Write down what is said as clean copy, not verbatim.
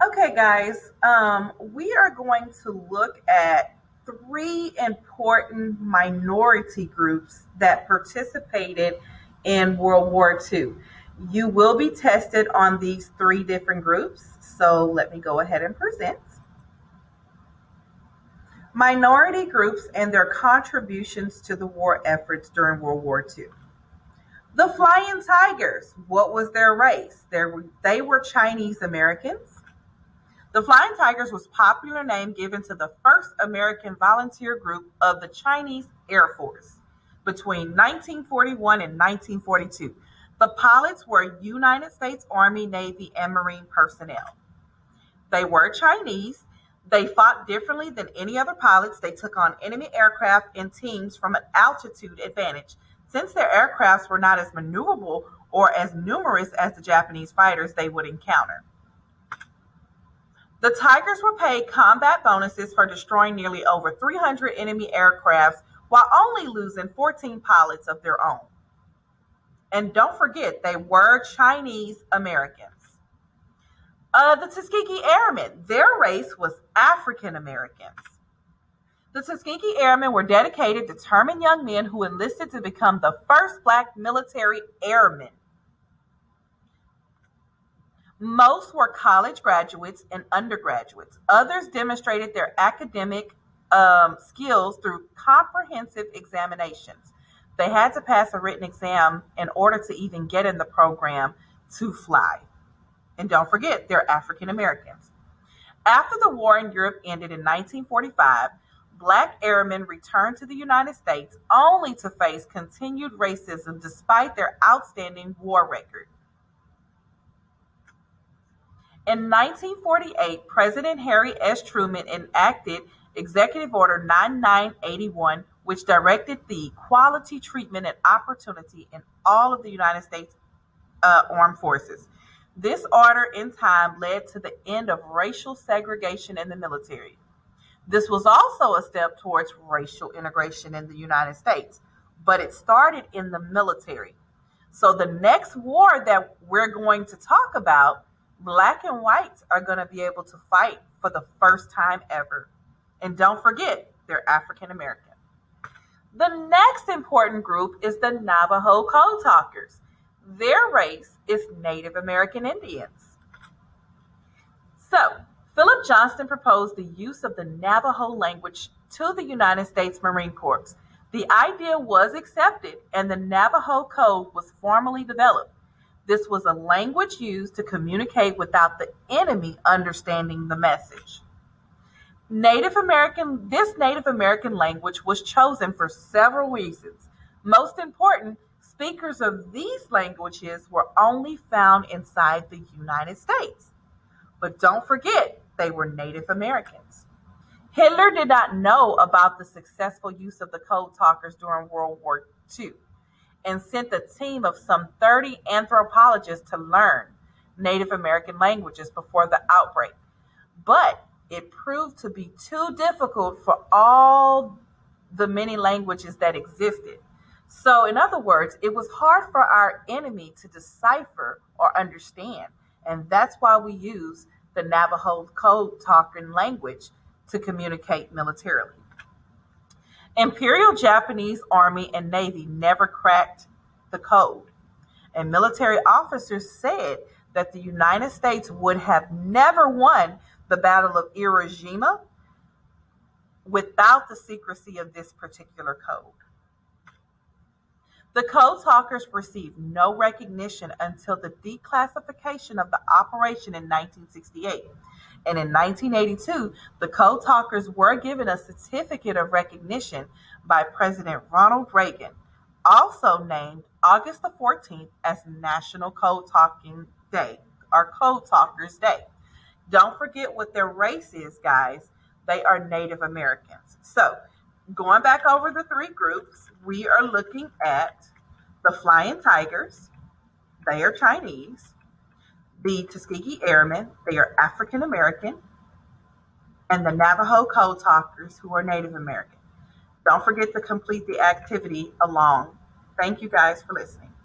Okay, guys, we are going to look at three important minority groups that participated in World War II. You will be tested on these three different groups, so let me go ahead and present. Minority groups and their contributions to the war efforts during World War II. The Flying Tigers, what was their race? They were Chinese Americans. The Flying Tigers was a popular name given to the first American volunteer group of the Chinese Air Force between 1941 and 1942. The pilots were United States Army, Navy, and Marine personnel. They were Chinese. They fought differently than any other pilots. They took on enemy aircraft in teams from an altitude advantage. Since their aircrafts were not as maneuverable or as numerous as the Japanese fighters they would encounter. The Tigers were paid combat bonuses for destroying nearly over 300 enemy aircrafts while only losing 14 pilots of their own. And don't forget, they were Chinese Americans. The Tuskegee Airmen, their race was African Americans. The Tuskegee Airmen were dedicated, determined young men who enlisted to become the first Black military airmen. Most were college graduates and undergraduates. Others demonstrated their academic skills through comprehensive examinations. They had to pass a written exam in order to even get in the program to fly. And don't forget, they're African Americans. After the war in Europe ended in 1945, Black airmen returned to the United States only to face continued racism despite their outstanding war record. In 1948, President Harry S. Truman enacted Executive Order 9981, which directed the equality treatment and opportunity in all of the United States armed forces. This order in time led to the end of racial segregation in the military. This was also a step towards racial integration in the United States, but it started in the military. So the next war that we're going to talk about, Black and whites are going to be able to fight for the first time ever. And don't forget, they're African American. The next important group is the Navajo Code Talkers. Their race is Native American Indians. So, Philip Johnston proposed the use of the Navajo language to the United States Marine Corps. The idea was accepted, and the Navajo Code was formally developed. This was a language used to communicate without the enemy understanding the message. This Native American language was chosen for several reasons. Most important, speakers of these languages were only found inside the United States. But don't forget, they were Native Americans. Hitler did not know about the successful use of the Code Talkers during World War II and sent a team of some 30 anthropologists to learn Native American languages before the outbreak. But it proved to be too difficult for all the many languages that existed. So, in other words, it was hard for our enemy to decipher or understand. And that's why we use the Navajo Code Talking language to communicate militarily. Imperial Japanese Army and Navy never cracked the code. And military officers said that the United States would have never won the Battle of Iwo Jima without the secrecy of this particular code. The Code Talkers received no recognition until the declassification of the operation in 1968. And in 1982, the Code Talkers were given a certificate of recognition by President Ronald Reagan, also named August the 14th as National Code Talking Day, or Code Talkers Day. Don't forget what their race is, guys. They are Native Americans. So, going back over the three groups, we are looking at the Flying Tigers. They are Chinese. The Tuskegee Airmen. They are African American. And the Navajo Code Talkers, who are Native American. Don't forget to complete the activity along. Thank you guys for listening.